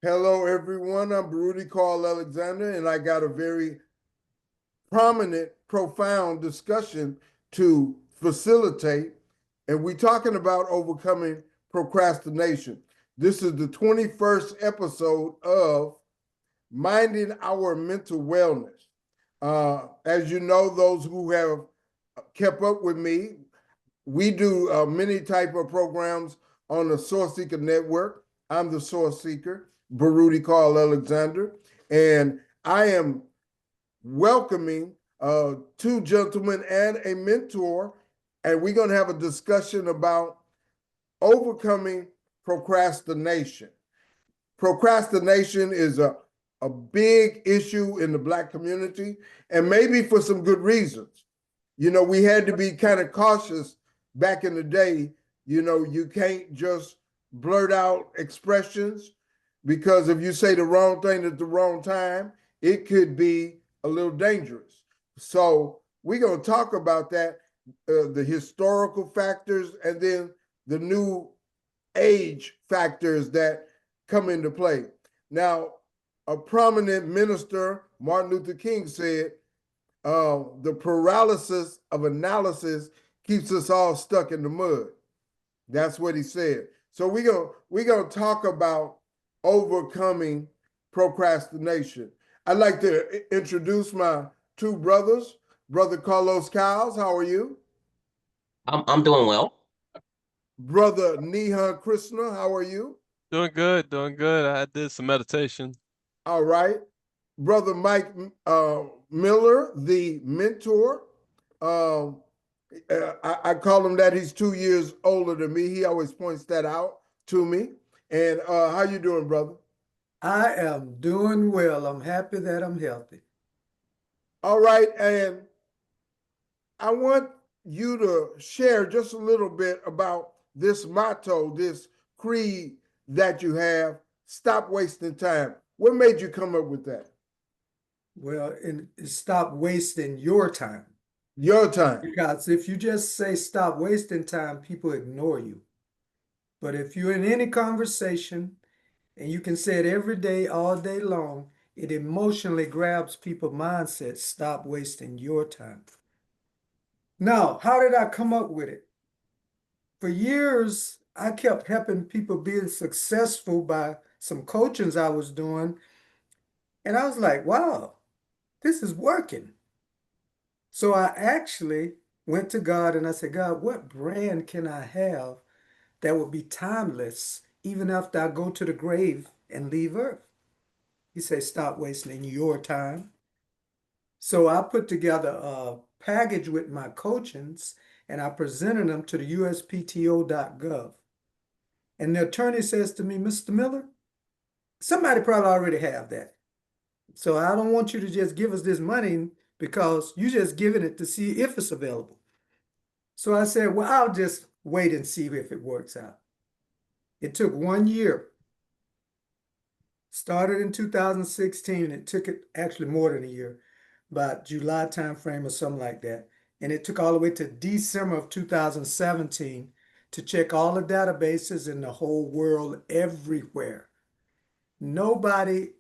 Hello, everyone. I'm Rudy Carl Alexander, and I got a very prominent, profound discussion to facilitate. And we're talking about overcoming procrastination. This is the 21st episode of Minding Our Mental Wellness. As you know, those who have kept up with me, we do many type of programs on the Source Seeker Network. I'm the Source Seeker, Baruti Carl Alexander, and I am welcoming two gentlemen and a mentor, and we're going to have a discussion about overcoming procrastination. Procrastination is a big issue in the Black community, and maybe for some good reasons. You know, we had to be kind of cautious back in the day. You know, you can't just blurt out expressions because if you say the wrong thing at the wrong time, it could be a little dangerous. So we're going to talk about that, the historical factors, and then the new age factors that come into play. Now, a prominent minister, Martin Luther King, said, the paralysis of analysis keeps us all stuck in the mud. That's what he said. So we're gonna talk about overcoming procrastination. I'd like to introduce my two brothers, Brother Carlos Cowles. How are you? I'm doing well. Brother Nihan Kristna. How are you? Doing good, doing good. I did some meditation. All right. Brother Mike Miller, the mentor. Um, I call him that. He's 2 years older than me. He always points that out to me. And how you doing, brother? I am doing well. I'm happy that I'm healthy. All right. And I want you to share just a little bit about this motto, this creed that you have, stop wasting time. What made you come up with that? Well, and stop wasting your time. Your time. Because if you just say stop wasting time, people ignore you. But if you're in any conversation and you can say it every day, all day long, it emotionally grabs people's mindset. Stop wasting your time. Now, how did I come up with it? For years, I kept helping people be successful by some coachings I was doing. And I was like, wow, this is working. So I actually went to God and I said, God, what brand can I have that would be timeless even after I go to the grave and leave Earth? He said, stop wasting your time. So I put together a package with my coachings and I presented them to the USPTO.gov. And the attorney says to me, Mr. Miller, somebody probably already have that. So I don't want you to just give us this money because you're just giving it to see if it's available. So I said, well, I'll just wait and see if it works out. It took 1 year. Started in 2016. It took it actually more than a year, about July timeframe or something like that. And it took all the way to December of 2017 to check all the databases in the whole world everywhere. Nobody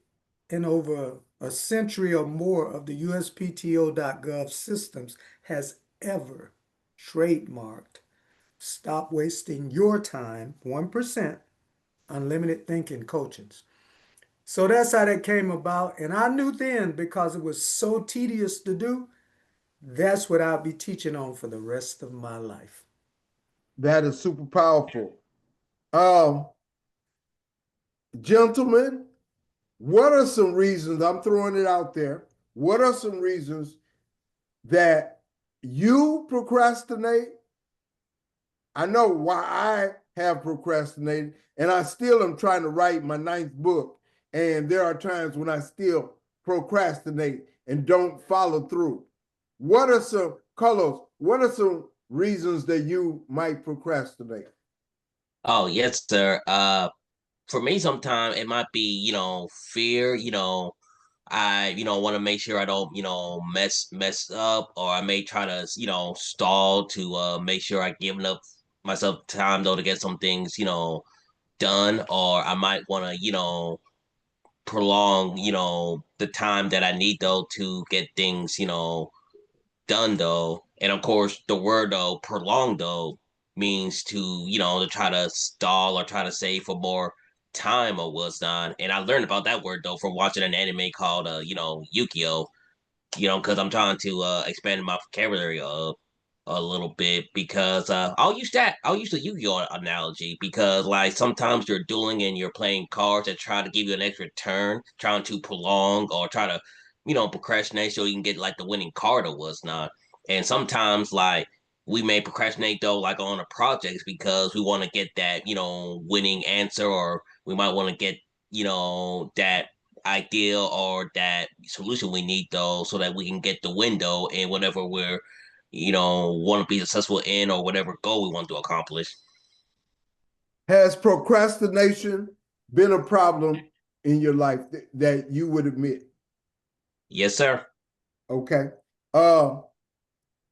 in over a century or more of the USPTO.gov systems has ever trademarked stop wasting your time, 1%, unlimited thinking coachings. So that's how that came about. And I knew then because it was so tedious to do, that's what I'll be teaching on for the rest of my life. That is super powerful. Um, Gentlemen, what are some reasons? I'm throwing it out there. What are some reasons that you procrastinate? I know why I have procrastinated, and I still am trying to write my ninth book. And there are times when I still procrastinate and don't follow through. What are some, Carlos, what are some reasons that you might procrastinate? Oh, yes, sir. For me, sometimes it might be, fear, want to make sure I don't, mess up, or I may try to, stall to make sure I give enough myself time though to get some things, done, or I might want to, prolong, the time that I need though to get things, done though. And of course, the word though, prolong though, means to, to try to stall or try to save for more time or whatnot. And I learned about that word though from watching an anime called, Yukio, because I'm trying to expand my vocabulary a little bit because I'll use the Yu-Gi-Oh analogy because like sometimes you're dueling and you're playing cards that try to give you an extra turn, trying to prolong or try to, procrastinate so you can get like the winning card or whatnot. And sometimes like we may procrastinate though like on a projects because we want to get that, winning answer or we might want to get, that idea or that solution we need though so that we can get the window and whatever we're want to be successful in or whatever goal we want to accomplish. Has procrastination been a problem in your life that you would admit? Yes, sir. Okay.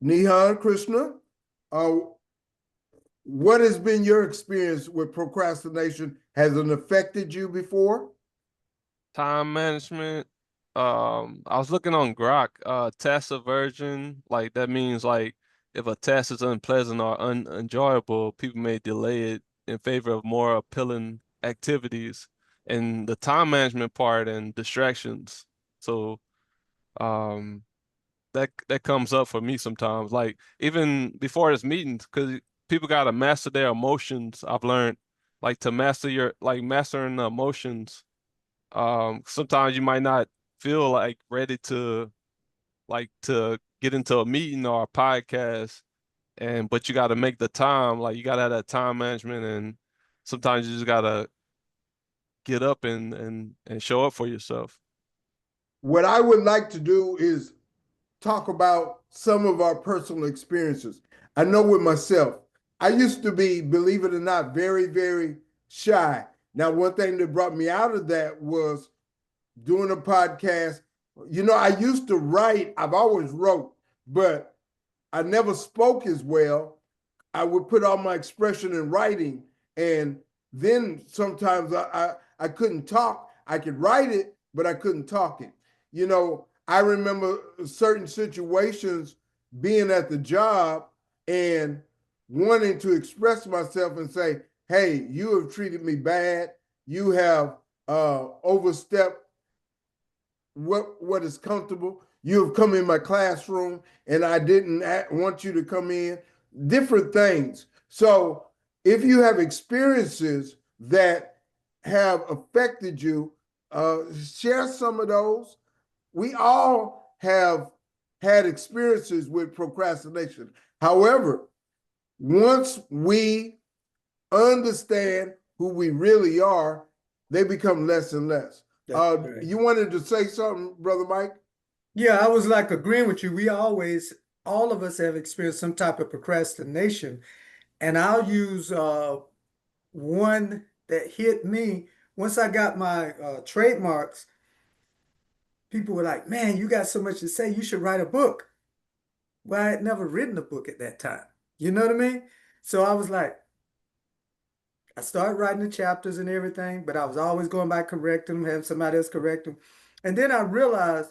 Nihan Kristna, uh, what has been your experience with procrastination? Has it affected you before? Time management. I was looking on Grok, task aversion, like that means like if a task is unpleasant or unenjoyable, people may delay it in favor of more appealing activities. And the time management part and distractions. So um that comes up for me sometimes. Like even before this meetings, because people gotta master their emotions. I've learned like to master your like mastering the emotions. Sometimes you might not feel like ready to get into a meeting or a podcast, and but you got to make the time. Like you got to have that time management, and sometimes you just gotta get up and show up for yourself. What I would like to do is talk about some of our personal experiences. I know with myself, I used to be, believe it or not, very, very shy. Now, one thing that brought me out of that was doing a podcast. I used to write, I've always wrote, but I never spoke as well. I would put all my expression in writing, and then sometimes I couldn't talk. I could write it, but I couldn't talk it. I remember certain situations being at the job and wanting to express myself and say, "Hey, you have treated me bad. You have overstepped what is comfortable. You have come in my classroom and I didn't want you to come in." Different things. So if you have experiences that have affected you, share some of those. We all have had experiences with procrastination. However, once we understand who we really are, they become less and less. Right. You wanted to say something, Brother Mike? Yeah, I was like agreeing with you. All of us have experienced some type of procrastination. And I'll use one that hit me. Once I got my trademarks, people were like, "Man, you got so much to say. You should write a book." Well, I had never written a book at that time. You know what I mean? So I was like, I started writing the chapters and everything, but I was always going back correcting them, having somebody else correct them. And then I realized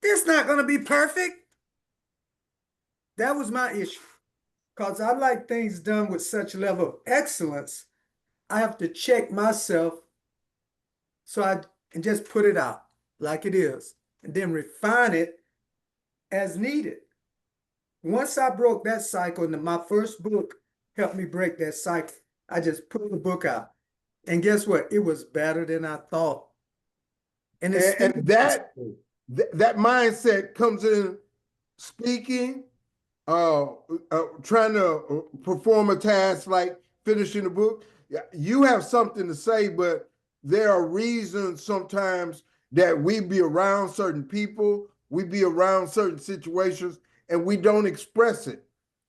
it's not going to be perfect. That was my issue. Because I like things done with such level of excellence. I have to check myself so I can just put it out like it is and then refine it as needed. Once I broke that cycle, and my first book helped me break that cycle, I just put the book out. And guess what? It was better than I thought. And it's And that mindset comes in speaking, uh, trying to perform a task like finishing a book. You have something to say, but there are reasons sometimes that we be around certain people, we be around certain situations, and we don't express it.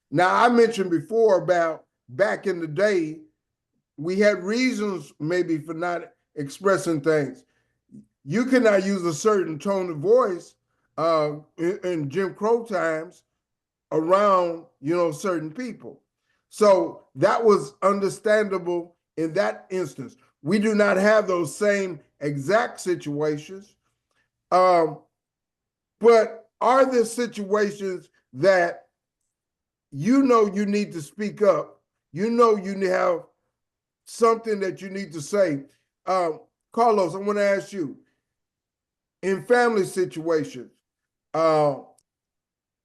Now, I mentioned before about back in the day, we had reasons maybe for not expressing things. You cannot use a certain tone of voice in Jim Crow times around certain people. So that was understandable in that instance. we do not have those same exact situations. But are there situations that you know you need to speak up? You know you have something that you need to say. Carlos, I want to ask you, in family situations, uh,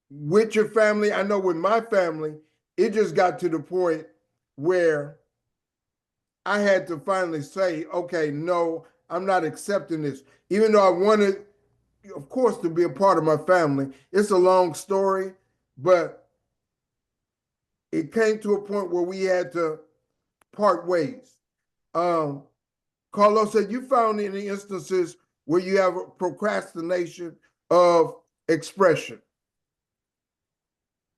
with your family, I know with my family, it just got to the point where I had to finally say, okay, no, I'm not accepting this. Even though I wanted, of course, to be a part of my family. It's a long story, but it came to a point where we had to part ways. Um, Carlos said, you found any instances where you have a procrastination of expression?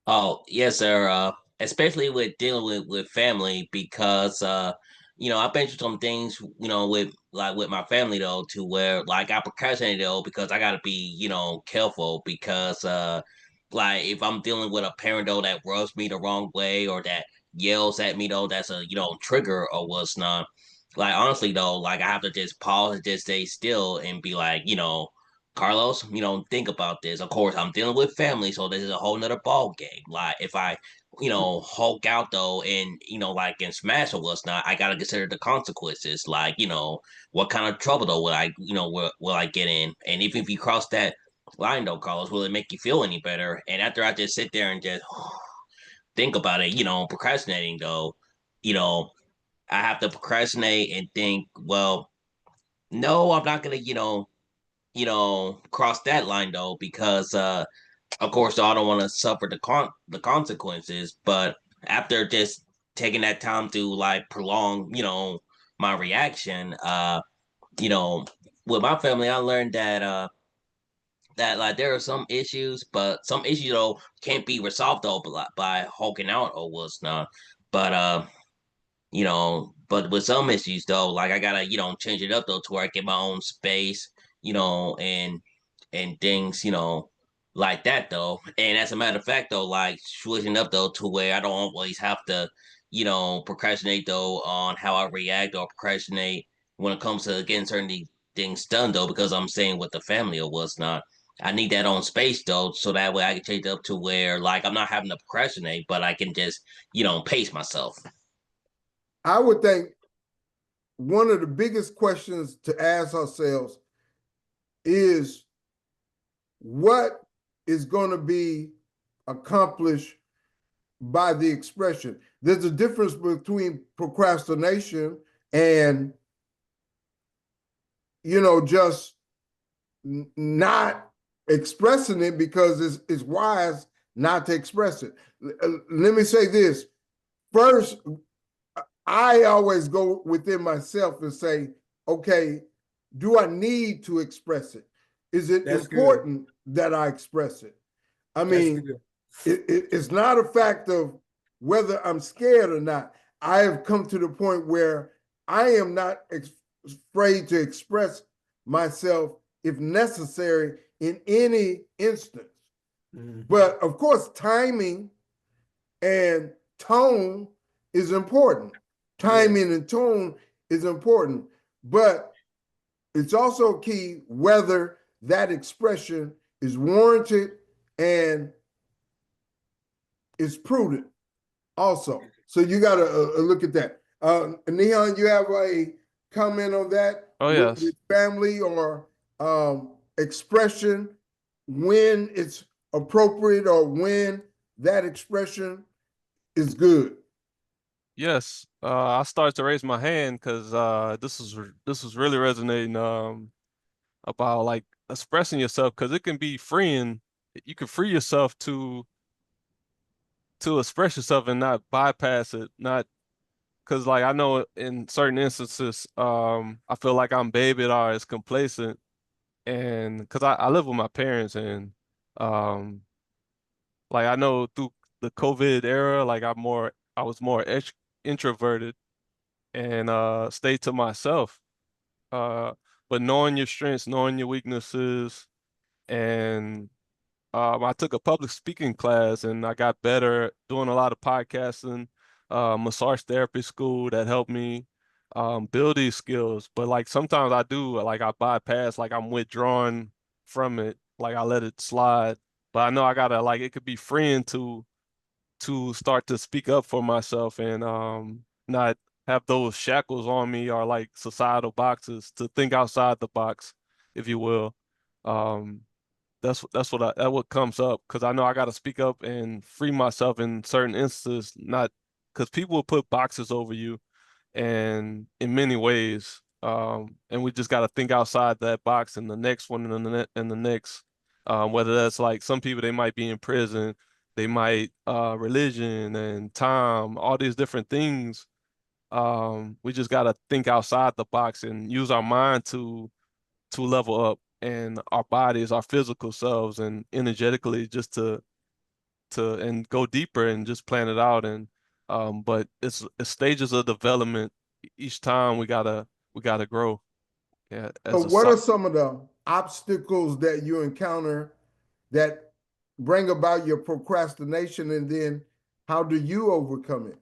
Oh, yes, sir. Especially with dealing with family because I've been through some things, with my family though, to where like I procrastinate though because I gotta be, careful because like if I'm dealing with a parent though that rubs me the wrong way or that yells at me though, that's a trigger or what's not. Like honestly though, like I have to just pause and just stay still and be like, Carlos, think about this. Of course, I'm dealing with family, so this is a whole nother ball game. Like if I, hulk out though and like and smash or what's not, I gotta consider the consequences. Like, what kind of trouble though will I, will I get in? And even if you cross that line though, Carlos, will it make you feel any better? And after I just sit there and just think about it, procrastinating though, you know, I have to procrastinate and think, well, no, I'm not gonna, cross that line though, because of course I don't want to suffer the consequences. But after just taking that time to like prolong, my reaction, you know, with my family, I learned that like there are some issues, but some issues though can't be resolved though by hulking out or what's not. But but with some issues though, like I gotta, change it up though to where I get my own space, and things, like that though. And as a matter of fact though, like switching up though to where I don't always have to, procrastinate though on how I react or procrastinate when it comes to getting certain things done though, because I'm saying with the family or what's not. I need that own space though, so that way I can change it up to where like I'm not having to procrastinate, but I can just, pace myself. I would think one of the biggest questions to ask ourselves is what is going to be accomplished by the expression. There's a difference between procrastination and, just not expressing it because it's wise not to express it. Let me say this. First, I always go within myself and say, okay, do I need to express it? Is it That's good. important that I express it? I That's mean, good. it's not a fact of whether I'm scared or not. I have come to the point where I am not afraid to express myself if necessary in any instance. But of course, timing and tone is important. Timing and tone is important, but it's also key whether that expression is warranted and is prudent also. So you got to look at that. Nihan, you have a comment on that Oh yes. with family or expression when it's appropriate or when that expression is good? Yes. I started to raise my hand because this was really resonating about like expressing yourself because it can be freeing. You can free yourself to express yourself and not bypass it. Not because like I know in certain instances, I feel like I'm babied or is complacent, and because I live with my parents and um like I know through the COVID era, like I was more introverted and stayed to myself. Uh, but knowing your strengths, knowing your weaknesses, and I took a public speaking class and I got better doing a lot of podcasting, massage therapy school that helped me. build these skills. But like sometimes I do, like I bypass, like I'm withdrawing from it, like I let it slide. But I know I gotta like it could be freeing to start to speak up for myself and not have those shackles on me or like societal boxes to think outside the box, if you will. Um, that's what comes up because I know I got to speak up and free myself in certain instances, not because people will put boxes over you and in many ways. And we just got to think outside that box and the next one and the next. Whether that's like some people, they might be in prison, they might religion and time, all these different things. We just got to think outside the box and use our mind to level up and our bodies, our physical selves, and energetically just to and go deeper and just plan it out. And but it's stages of development. Each time we gotta grow. Yeah, So, as a what are some of the obstacles that you encounter that bring about your procrastination, and then how do you overcome it?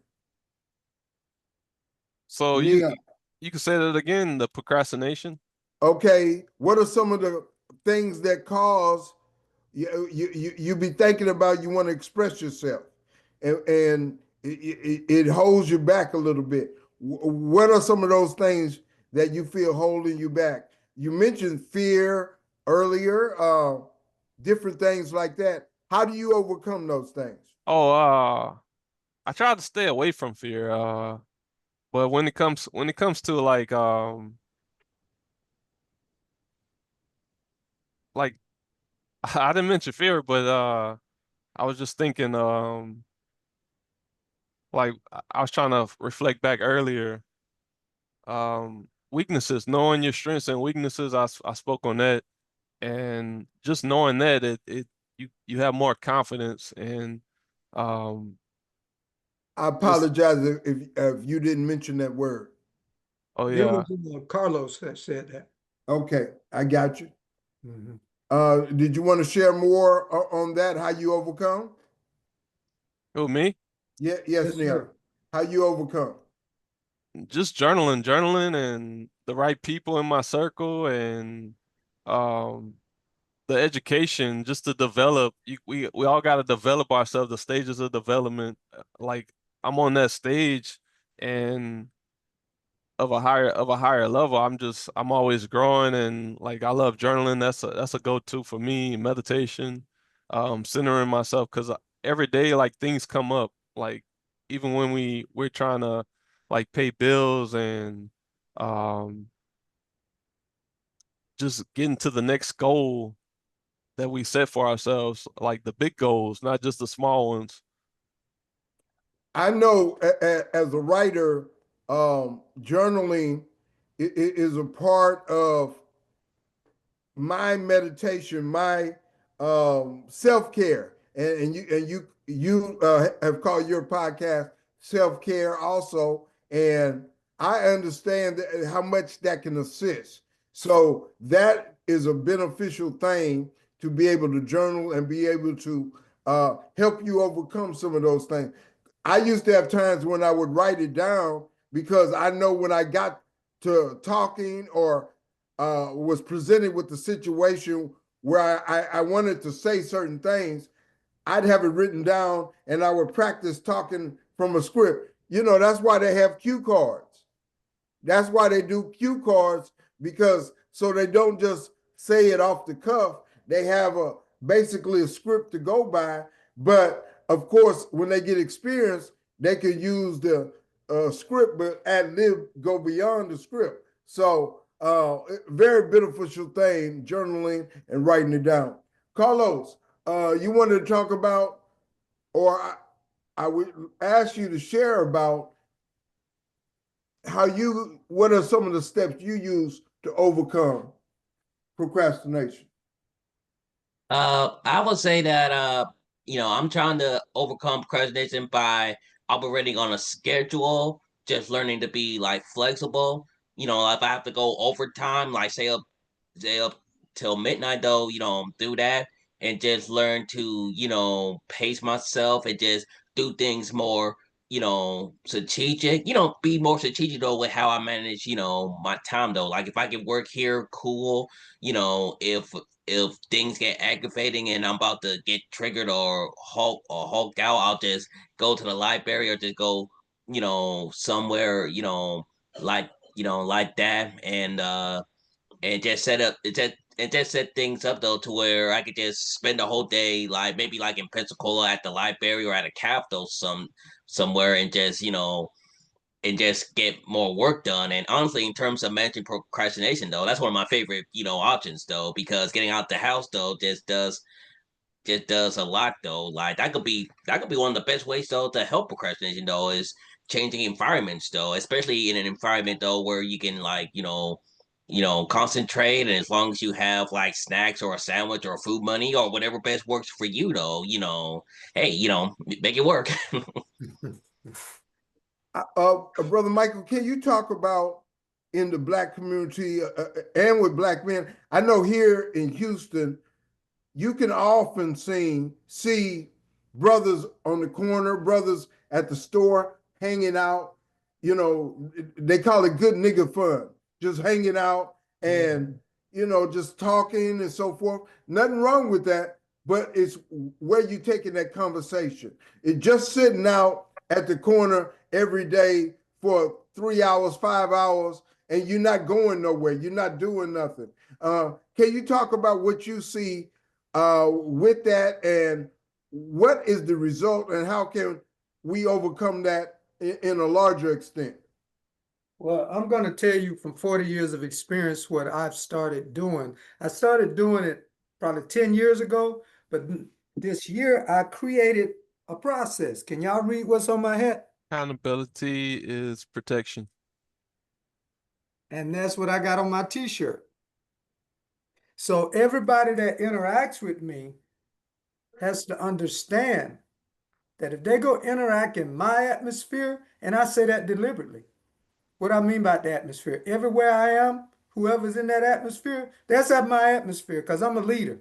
so Nia, you can say that again, the procrastination. okay, what are some of the things that cause you be thinking about you want to express yourself, and it holds you back a little bit? What are some of those things that you feel holding you back? You mentioned fear earlier, different things like that. How do you overcome those things? Oh, I try to stay away from fear. But when it comes to like I didn't mention fear, but I was just thinking like I was trying to reflect back earlier. Weaknesses, knowing your strengths and weaknesses. I spoke on that, and just knowing that you have more confidence and um I just apologize if you didn't mention that word. oh It yeah. was Carlos that said that. Okay, I got you. Mhm. Did you want to share more on that? How you overcome? Who, me? Yeah, yes, Yes, Neil. sir. How you overcome? Just journaling and the right people in my circle and um the education just to develop we all got to develop ourselves, the stages of development. Like I'm on that stage and of a higher level. I'm always growing and like I love journaling. That's a go-to for me. Meditation, centering myself because every day like things come up. Like even when we're trying to like pay bills and um just getting to the next goal that we set for ourselves, like the big goals, not just the small ones. I know as a writer, journaling is a part of my meditation, my self care, and you have called your podcast self care also, and I understand how much that can assist. So that is a beneficial thing to be able to journal and be able to help you overcome some of those things. I used to have times when I would write it down because I know when I got to talking or was presented with the situation where I wanted to say certain things, I'd have it written down and I would practice talking from a script. You know, that's why they have cue cards. That's why they do cue cards, because so they don't just say it off the cuff. They have a basically a script to go by. But of course, when they get experience, they can use the script, but ad lib go beyond the script. So very beneficial thing, journaling and writing it down. Carlos, you wanted to talk about, or I would ask you to share about what are some of the steps you use to overcome procrastination? I would say that I'm trying to overcome procrastination by operating on a schedule, just learning to be like flexible. If I have to go overtime, like stay up till midnight though, do that and just learn to, pace myself and just do things more strategic, be more strategic though with how I manage, my time though. Like if I can work here, cool. If things get aggravating and I'm about to get triggered or hulk out, I'll just go to the library or just go, somewhere, like like that, and just set up and just set things up though to where I could just spend the whole day like maybe like in Pensacola at the library or at a cafe though somewhere and just and just get more work done. And honestly, in terms of managing procrastination though, that's one of my favorite options though, because getting out the house though just does a lot though. Like that could be one of the best ways though to help procrastination though is changing environments though, especially in an environment though where you can like concentrate, and as long as you have like snacks or a sandwich or food money or whatever best works for you though, hey, make it work. Brother Michael, can you talk about in the Black community and with Black men? I know here in Houston, you can often see brothers on the corner, brothers at the store hanging out. They call it good nigga fun, just hanging out and just talking and so forth. Nothing wrong with that, but it's where you taking that conversation. It just sitting out at the corner every day for 3 hours, 5 hours, and you're not going nowhere. You're not doing nothing. Can you talk about what you see with that, and what is the result, and how can we overcome that in a larger extent? Well, I'm going to tell you from 40 years of experience what I've started doing. I started doing it probably 10 years ago, but this year I created a process. Can y'all read what's on my hat? Accountability is protection. And that's what I got on my t-shirt. So everybody that interacts with me has to understand that if they go interact in my atmosphere, and I say that deliberately, what I mean by the atmosphere, everywhere I am, whoever's in that atmosphere, that's at my atmosphere because I'm a leader.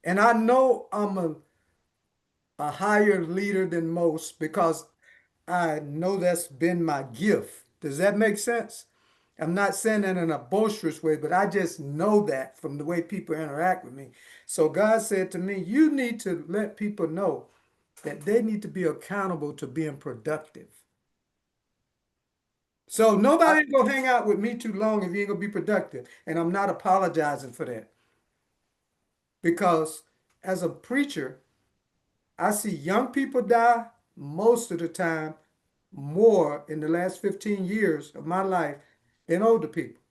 And I know I'm a higher leader than most because I know that's been my gift. Does that make sense? I'm not saying that in a boisterous way, but I just know that from the way people interact with me. So God said to me, you need to let people know that they need to be accountable to being productive. So nobody ain't gonna hang out with me too long if you ain't gonna be productive. And I'm not apologizing for that. Because as a preacher, I see young people die most of the time more in the last 15 years of my life than older people.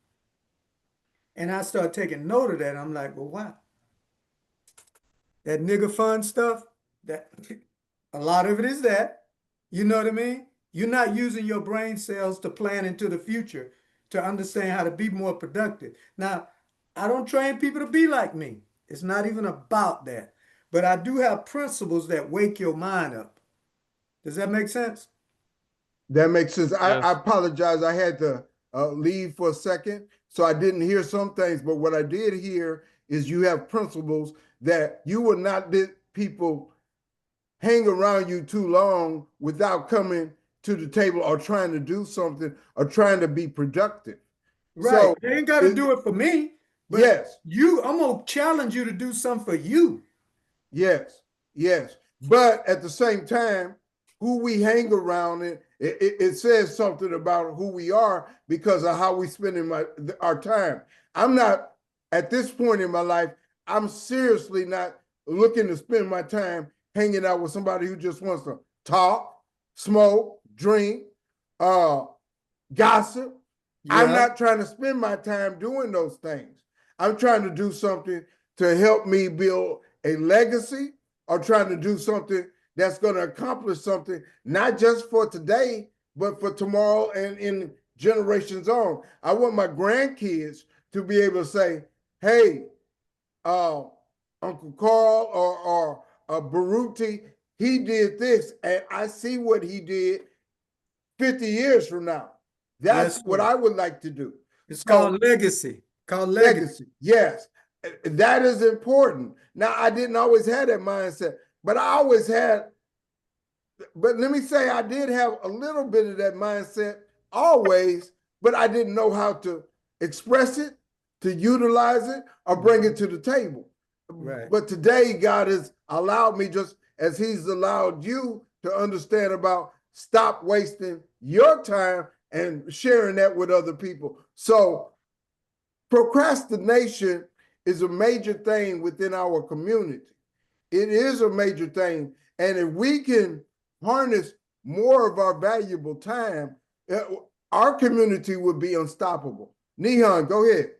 And I start taking note of that. I'm like, well, why? That nigga fun stuff, that a lot of it is that. You know what I mean? You're not using your brain cells to plan into the future to understand how to be more productive. Now, I don't train people to be like me. It's not even about that. But I do have principles that wake your mind up. Does that make sense? That makes sense. I Yes. apologize. I had to leave for a second, so I didn't hear some things. But what I did hear is you have principles that you will not let people hang around you too long without coming to the table or trying to do something or trying to be productive. Right. So they ain't got to do it for me. But yes, I'm gonna challenge you to do something for you. yes, yes. But at the same time, who we hang around, it says something about who we are because of how we spend our time. I'm not, at this point in my life, I'm seriously not looking to spend my time hanging out with somebody who just wants to talk, smoke, drink, gossip. I'm Yeah. not trying to spend my time doing those things. I'm trying to do something to help me build a legacy or trying to do something that's going to accomplish something, not just for today, but for tomorrow and in generations on. I want my grandkids to be able to say, hey, Uncle Carl or Baruti, he did this, and I see what he did 50 years from now. That's Yes, what sir. I would like to do. It's So, called legacy. Called legacy. legacy, yes. That is important. Now, I didn't always have that mindset, but I always had but let me say I did have a little bit of that mindset always, but I didn't know how to express it, to utilize it, or bring it to the table. Right. But today, God has allowed me, just as He's allowed you to understand about stop wasting your time and sharing that with other people. So, procrastination is a major thing within our community. It is a major thing. And if we can harness more of our valuable time, our community would be unstoppable. Nihan, go ahead.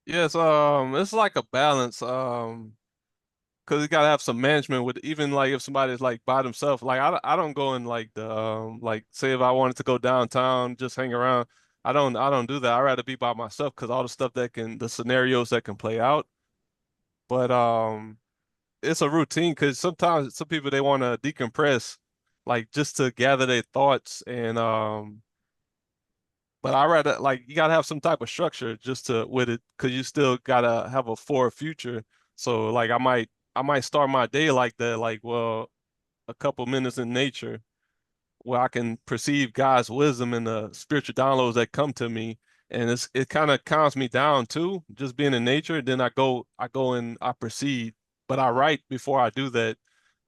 Yes, it's like a balance. Because you gotta have some management with even like if somebody's like by themselves. Like I don't go in like the like say if I wanted to go downtown, just hang around. I don't do that. I'd rather be by myself because all the stuff that can the scenarios that can play out. But it's a routine because sometimes some people they want to decompress, like just to gather their thoughts and but I rather like you gotta have some type of structure just to with it because you still gotta have a forward future. So like I might start my day like that, like well a couple minutes in nature where I can perceive God's wisdom and the spiritual downloads that come to me. And it kind of calms me down too, just being in nature. Then I go and I proceed, but I write before I do that.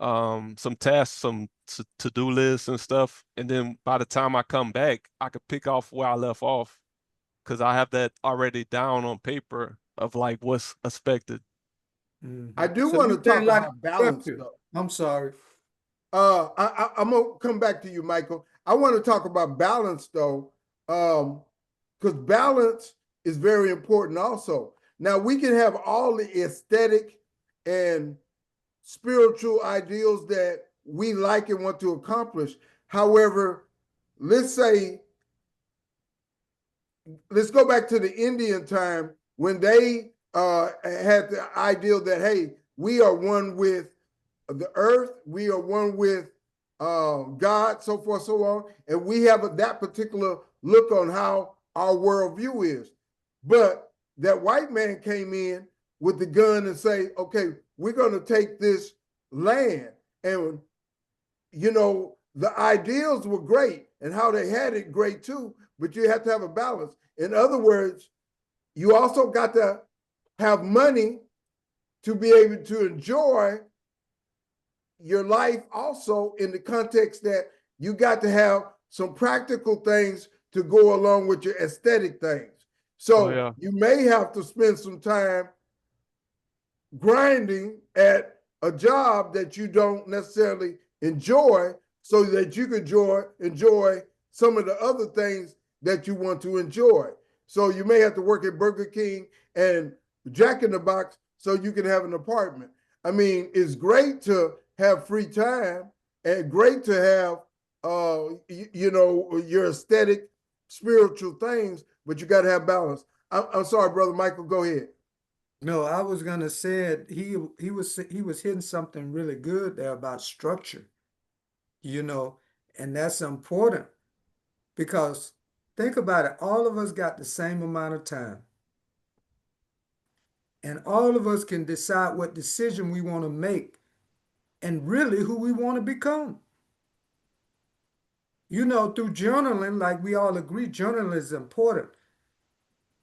Some tasks, some to-do lists and stuff. And then by the time I come back, I could pick off where I left off because I have that already down on paper of like what's expected. I do So want you to saying talk like about balance, structure. though. I'm sorry. I'm gonna come back to you, Michael. I want to talk about balance, though, because balance is very important. Also, now we can have all the aesthetic and spiritual ideals that we like and want to accomplish. However, let's say, let's go back to the Indian time when they had the ideal that, hey, we are one with the earth, we are one with God, so forth, so on, and we have that particular look on how our worldview is. But that white man came in with the gun and say, okay, we're going to take this land. And, you know, the ideals were great and how they had it great too, but you have to have a balance. In other words, you also got to have money to be able to enjoy your life also in the context that you got to have some practical things to go along with your aesthetic things. Oh So yeah. you may have to spend some time grinding at a job that you don't necessarily enjoy so that you can enjoy some of the other things that you want to enjoy. So you may have to work at Burger King and Jack in the Box so you can have an apartment. I mean, it's great to have free time and great to have your aesthetic spiritual things, but you got to have balance. I'm sorry, brother Michael, go ahead. No, I was gonna say it. He was hitting something really good there about structure, you know, and that's important because think about it. All of us got the same amount of time, and all of us can decide what decision we want to make and really who we want to become. You know, through journaling, like we all agree, journaling is important.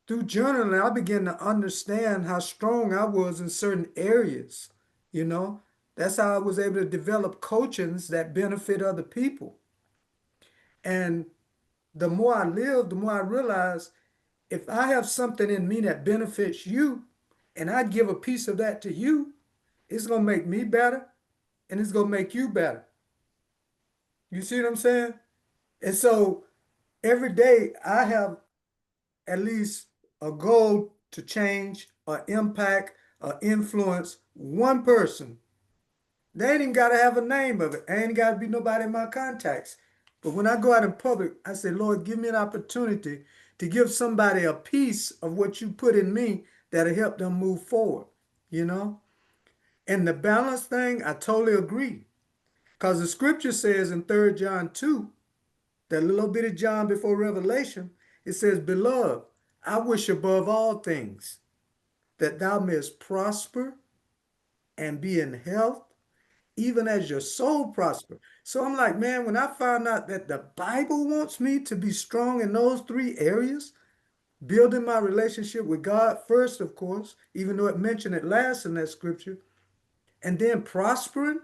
Through journaling, I began to understand how strong I was in certain areas. You know, that's how I was able to develop coachings that benefit other people. And the more I live, the more I realize if I have something in me that benefits you and I give a piece of that to you, it's going to make me better and it's going to make you better. You see what I'm saying? And so every day I have at least a goal to change or impact or influence one person. They ain't even got to have a name of it. I ain't got to be nobody in my contacts. But when I go out in public, I say, Lord, give me an opportunity to give somebody a piece of what you put in me that'll help them move forward, you know? And the balance thing, I totally agree. Because the scripture says in 3 John 2, that little bit of John before Revelation, it says, Beloved, I wish above all things that thou mayest prosper and be in health, even as your soul prosper. So I'm like, man, when I found out that the Bible wants me to be strong in those three areas, building my relationship with God first, of course, even though it mentioned it last in that scripture, and then prospering.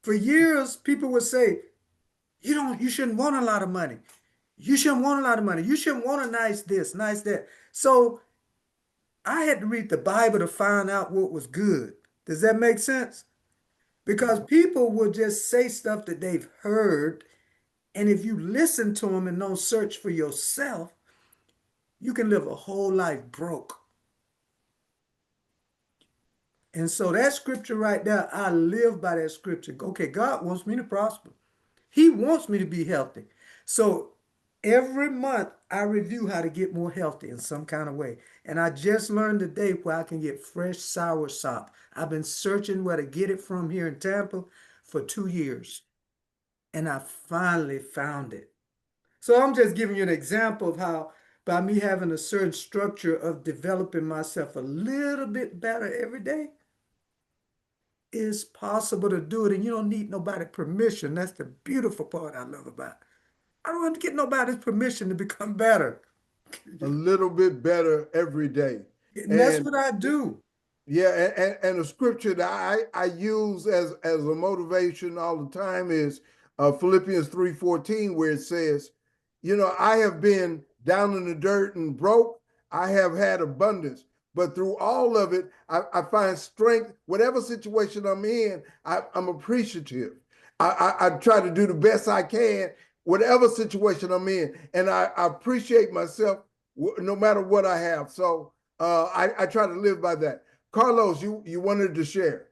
For years, people would say, you shouldn't want a lot of money. You shouldn't want a lot of money. You shouldn't want a nice this, nice that. So I had to read the Bible to find out what was good. Does that make sense? Because people will just say stuff that they've heard. And if you listen to them and don't search for yourself, you can live a whole life broke. And so that scripture right there, I live by that scripture. Okay, God wants me to prosper. He wants me to be healthy. So every month I review how to get more healthy in some kind of way. And I just learned today where I can get fresh sour sop. I've been searching where to get it from here in Tampa for 2 years. And I finally found it. So I'm just giving you an example of how by me having a certain structure of developing myself a little bit better every day, it's possible to do it. And you don't need nobody's permission. That's the beautiful part I love about it. I don't have to get nobody's permission to become better. A little bit better every day. And that's what I do. Yeah, and the scripture that I use as a motivation all the time is Philippians 3:14, where it says, I have been down in the dirt and broke. I have had abundance, but through all of it, I find strength. Whatever situation I'm in, I'm appreciative. I try to do the best I can, whatever situation I'm in, and I appreciate myself no matter what I have. So I try to live by that. Carlos, you wanted to share.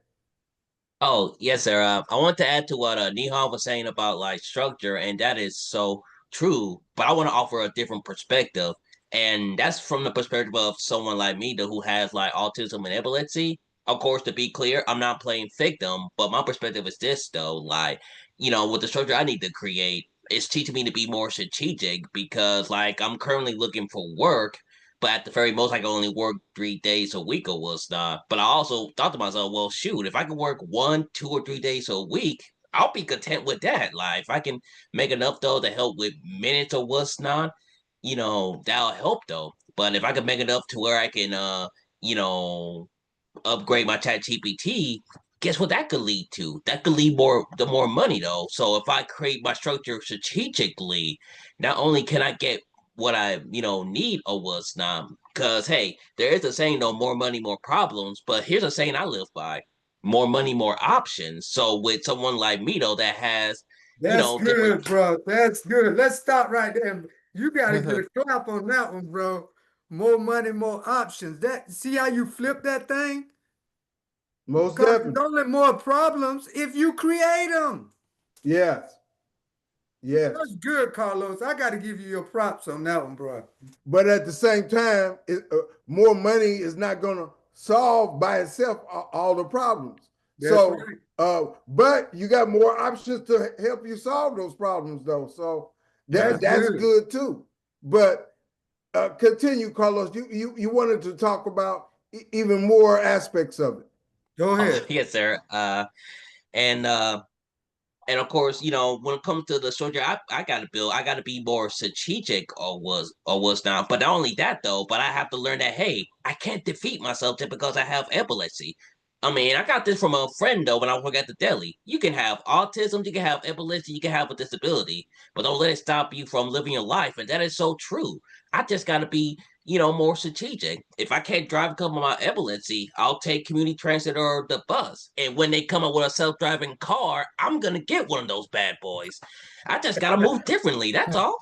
Oh, yes, sir. I want to add to what Nihan was saying about like structure, and that is so true. But I want to offer a different perspective, and that's from the perspective of someone like me, who has like autism and epilepsy. Of course, to be clear, I'm not playing victim, but my perspective is this though: like, with the structure I need to create, it's teaching me to be more strategic because, like, I'm currently looking for work, but at the very most, I can only work 3 days a week or what's not. But I also thought to myself, well, shoot, if I can work 1, 2, or 3 days a week, I'll be content with that. Like, if I can make enough though to help with minutes or what's not, that'll help though. But if I can make enough to where I can, you know, upgrade my chat GPT, guess what that could lead to? That could lead more money though. So if I create my structure strategically, not only can I get what I need or what's not, because hey, there is a saying though, more money, more problems. But here's a saying I live by: more money, more options. So with someone like me though that has That's different. good, bro. That's good. Let's stop right there. You got to get a clap on that one, bro. More money, more options. See how you flip that thing? Most Because there's definitely. only more problems if you create them. Yes. Yes. That's good, Carlos. I got to give you your props on that one, bro. But at the same time, more money is not going to solve by itself all the problems. That's So, right. but you got more options to help you solve those problems, though. So That's that's good. good too. But continue, Carlos. You wanted to talk about even more aspects of it. Go Oh, ahead. yes, sir. And And of course, when it comes to the soldier, I gotta build. I gotta be more strategic, or was not. But not only that though, but I have to learn that hey, I can't defeat myself just because I have epilepsy. I mean, I got this from a friend though when I work at the deli. You can have autism, you can have epilepsy, you can have a disability, but don't let it stop you from living your life. And that is so true. I just gotta be more strategic. If I can't drive because of my epilepsy, I'll take community transit or the bus. And when they come up with a self-driving car, I'm gonna get one of those bad boys. I just gotta move differently. That's all.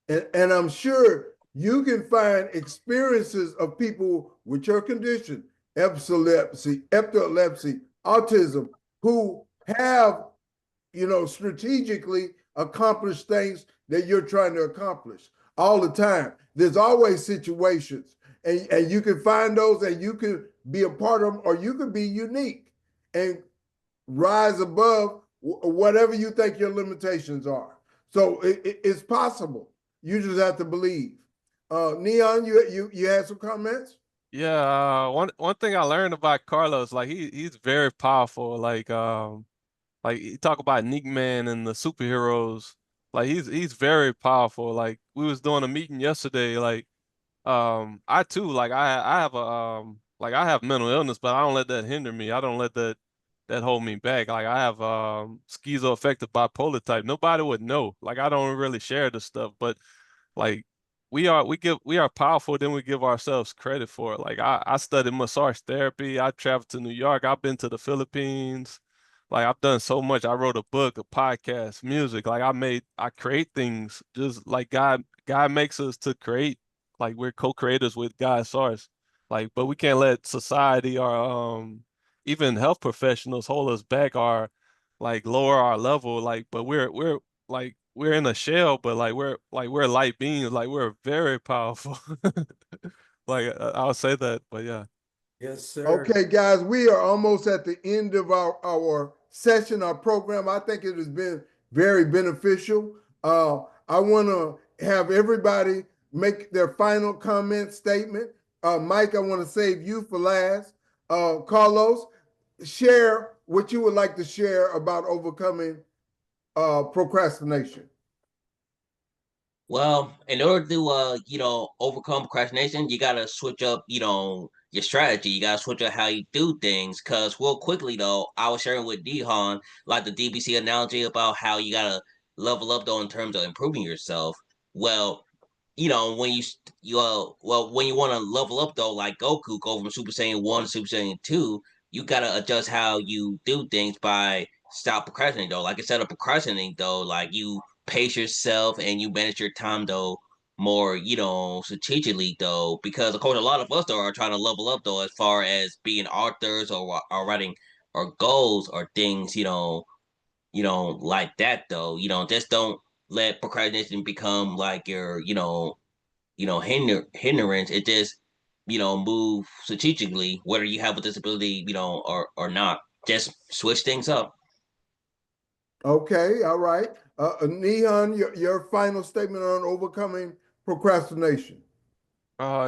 And I'm sure you can find experiences of people with your condition, epilepsy, autism, who have, strategically accomplished things that you're trying to accomplish all the time. There's always situations, and you can find those and you can be a part of them, or you can be unique and rise above whatever you think your limitations are. So it's possible. You just have to believe. Nihan, you had some comments? Yeah, one thing I learned about Carlos, like he's very powerful. Like you talk about Nick Man and the superheroes. Like he's very powerful. Like we was doing a meeting yesterday. Like I too like I have a like I have mental illness, but I don't let that hinder me. I don't let that hold me back. Like I have schizoaffective bipolar type. Nobody would know. Like I don't really share this stuff, but like we are powerful than we give ourselves credit for. Like I studied massage therapy. I traveled to New York. I've been to the Philippines. Like I've done so much. I wrote a book, a podcast, music. Like I create things just like God makes us to create. Like we're co-creators with God's source. Like, but we can't let society or even health professionals hold us back or like lower our level. Like, but we're like we're in a shell, but like we're light beings, like we're very powerful. Like I'll say that, but yeah. Yes, sir. Okay, guys, we are almost at the end of our session, our program. I think it has been very beneficial. I want to have everybody make their final comment statement. Mike, I want to save you for last. Carlos, share what you would like to share about overcoming procrastination. Well, in order to overcome procrastination, you gotta switch up, your strategy. You gotta switch up how you do things. Cause real quickly though, I was sharing with Nihan like the DBC analogy about how you gotta level up though in terms of improving yourself. Well, when when you want to level up though, like Goku, go from Super Saiyan 1 to Super Saiyan 2, you gotta adjust how you do things by stop procrastinating though. Like instead of procrastinating though, like you pace yourself and you manage your time though more, strategically though, because of course a lot of us though are trying to level up though as far as being authors or writing or goals or things, like that though. Just don't let procrastination become like your, hindrance. It just, move strategically, whether you have a disability, or not. Just switch things up. Okay, all right. Neon, your final statement on overcoming procrastination.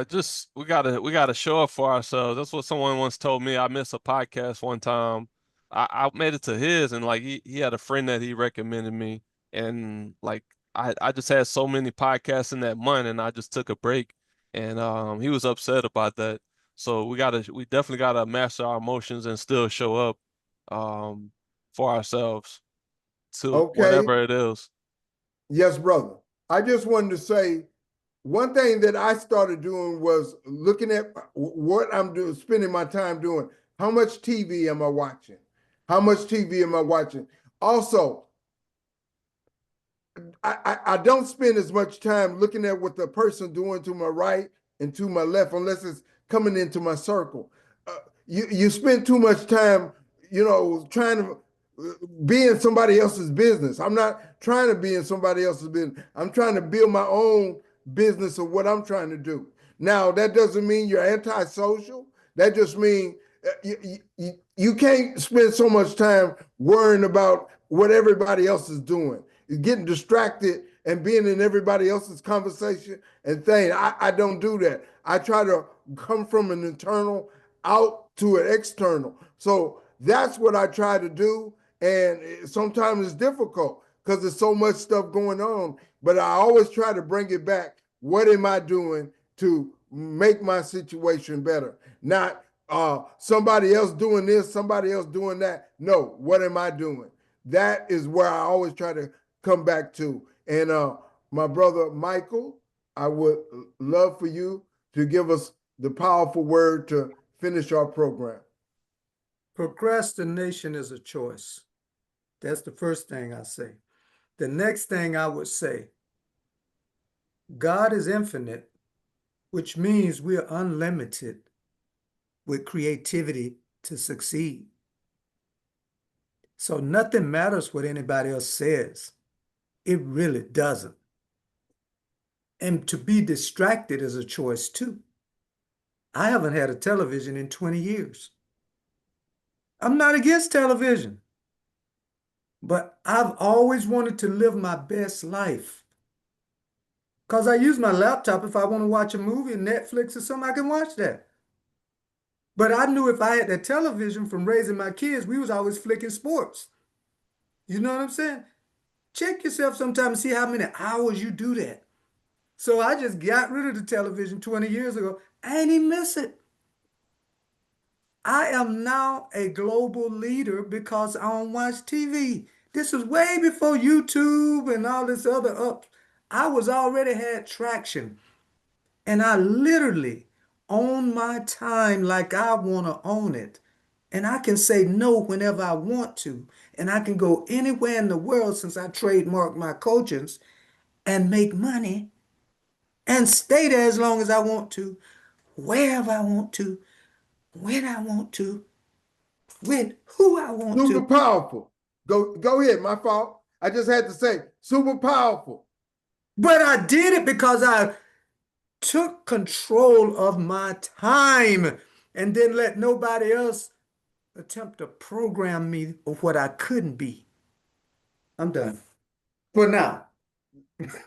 Just we gotta show up for ourselves. That's what someone once told me. I missed a podcast one time. I made it to his, and like he had a friend that he recommended me, and like I just had so many podcasts in that month, and I just took a break, and he was upset about that. So we definitely gotta master our emotions and still show up um for ourselves to Okay, whatever it is. yes, brother. I just wanted to say one thing that I started doing was looking at what I'm doing, spending my time doing. How much TV am I watching? How much TV am I watching? Also, I don't spend as much time looking at what the person doing to my right and to my left unless it's coming into my circle. You spend too much time, trying to be in somebody else's business. I'm not trying to be in somebody else's business. I'm trying to build my own business of what I'm trying to do. Now, that doesn't mean you're antisocial. That just means you can't spend so much time worrying about what everybody else is doing. You're getting distracted and being in everybody else's conversation and thing. I don't do that. I try to come from an internal out to an external. So that's what I try to do. And sometimes it's difficult because there's so much stuff going on. But I always try to bring it back. What am I doing to make my situation better? Not somebody else doing this, somebody else doing that. No, what am I doing? That is where I always try to come back to. And my brother Michael, I would love for you to give us the powerful word to finish our program. Procrastination is a choice. That's the first thing I say. The next thing I would say, God is infinite, which means we're unlimited with creativity to succeed. So nothing matters what anybody else says. It really doesn't. And to be distracted is a choice too. I haven't had a television in 20 years. I'm not against television, but I've always wanted to live my best life. Because I use my laptop if I want to watch a movie, Netflix or something, I can watch that. But I knew if I had that television from raising my kids, we was always flicking sports. You know what I'm saying? Check yourself sometime and see how many hours you do that. So I just got rid of the television 20 years ago. I ain't even miss it. I am now a global leader because I don't watch TV. This was way before YouTube and all this other up. I was already had traction. And I literally own my time like I want to own it. And I can say no whenever I want to. And I can go anywhere in the world since I trademarked my coachings and make money and stay there as long as I want to, wherever I want to, when I want to, with who I want Super to. powerful. Go ahead. My fault. I just had to say super powerful. But I did it because I took control of my time and didn't let nobody else attempt to program me of what I couldn't be. I'm done. For now.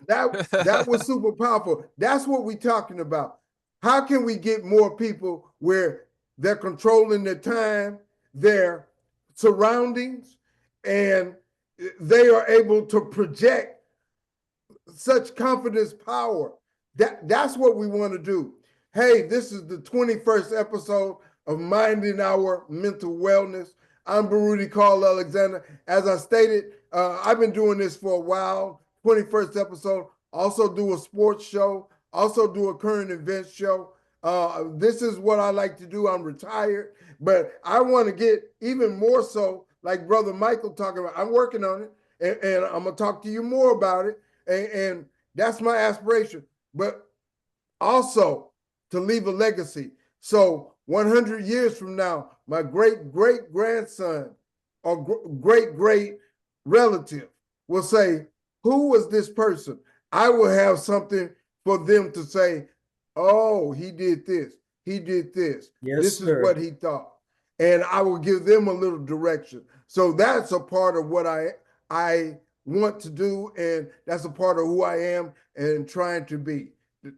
That was super powerful. That's what we're talking about. How can we get more people where they're controlling their time, their surroundings, and they are able to project such confidence power? That's what we want to do. Hey, this is the 21st episode of Minding Our Mental Wellness. I'm Baruti Carl Alexander. As I stated, I've been doing this for a while. 21st episode. Also do a sports show. Also do a current events show. This is what I like to do. I'm retired, but I want to get even more so, like Brother Michael talking about. I'm working on it, and I'm gonna talk to you more about it. And that's my aspiration. But also to leave a legacy. So 100 years from now, my great great grandson or great great relative will say, who was this person? I will have something for them to say, oh, he did this. He did this. Yes, This is sir. what he thought. And I will give them a little direction. So that's a part of what I want to do, and that's a part of who I am and trying to be.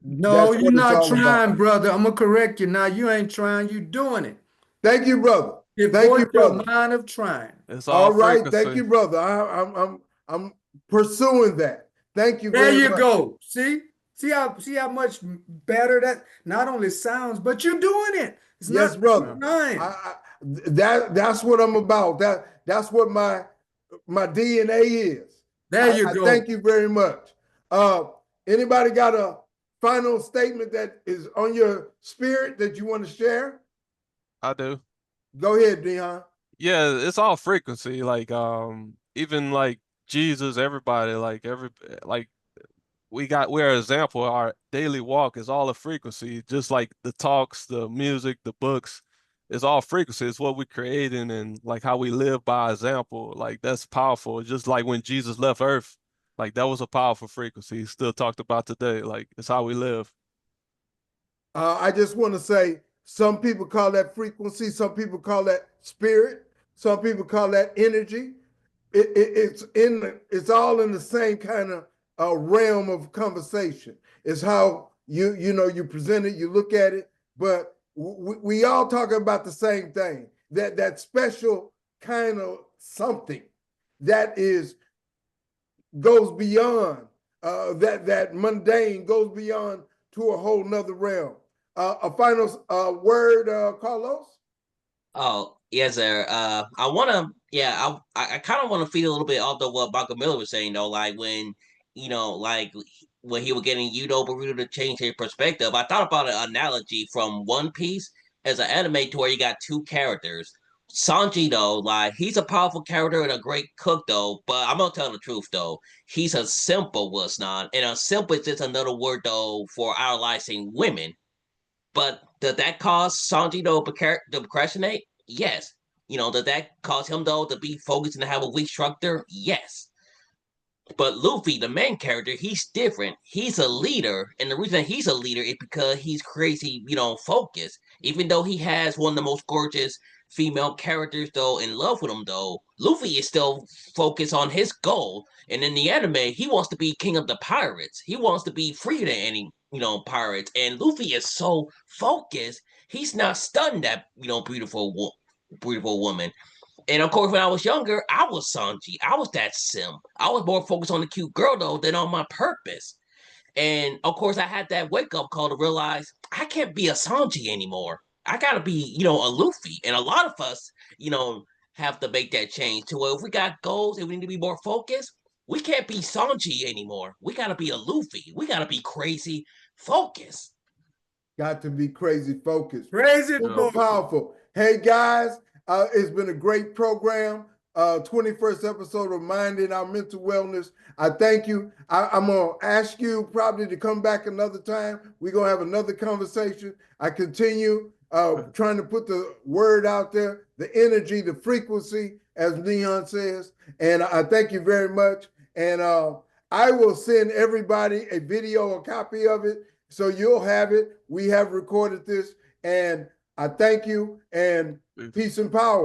No, That's you're what it's not all trying, about. brother. I'm gonna correct you now. You ain't trying, you doing it. Thank you, brother. Thank you, Divorce your brother. mind of trying. It's All all right, thank frequency. you, brother. I'm pursuing that. Thank you There very you much. go. See how much better that not only sounds, but you're doing it. It's Yes, not brother. trying. That's what I'm about. That's what my DNA is. There you I go. thank you very much. Uh, Anybody got a final statement that is on your spirit that you want to share? I do. Go ahead, Nihan. Yeah, it's all frequency. Like even like Jesus, everybody, like we're an example. Our daily walk is all a frequency, just like the talks, the music, the books. It's all frequency. It's what we're creating and like how we live by example. Like that's powerful. Just like when Jesus left Earth, like that was a powerful frequency. It's still talked about today. Like it's how we live. I just want to say some people call that frequency, some people call that spirit, some people call that energy. It's all in the same kind of realm of conversation. It's how you present it, you look at it, but we all talking about the same thing. That special kind of something that is goes beyond that mundane, goes beyond to a whole nother realm. A final word, Carlos? Oh, yes, sir. I wanna, yeah, I kind of want to feed a little bit off of what Michael Miller was saying though. Like when, like when he was getting Yudo Baruto to change his perspective, I thought about an analogy from One Piece as an anime to where you got two characters. Sanji though, like he's a powerful character and a great cook though, but I'm gonna tell the truth though, he's a simple was not, and a simple is just another word though for idolizing women. But did that cause Sanji to procrastinate? Yes. Did that cause him though to be focused and to have a weak structure? Yes. But Luffy, the main character, he's different. He's a leader, and the reason he's a leader is because he's crazy, focused. Even though he has one of the most gorgeous female characters though in love with him though, Luffy is still focused on his goal. And in the anime, he wants to be king of the pirates. He wants to be free than any pirates, and Luffy is so focused, he's not stunned that beautiful woman. And of course, when I was younger, I was Sanji. I was that sim. I was more focused on the cute girl though than on my purpose. And of course, I had that wake up call to realize I can't be a Sanji anymore. I gotta be, a Luffy. And a lot of us, have to make that change to where if we got goals and we need to be more focused, we can't be Sanji anymore. We gotta be a Luffy. We gotta be crazy focused. Got to be crazy focused. Crazy Super focus. powerful. Hey guys, it's been a great program. 21st episode of Minding Our Mental Wellness. I thank you. I'm gonna ask you probably to come back another time. We're gonna have another conversation. I continue trying to put the word out there, the energy, the frequency, as Nihan says. And I thank you very much. And I will send everybody a video, a copy of it, so you'll have it. We have recorded this, and I thank you, and peace and power.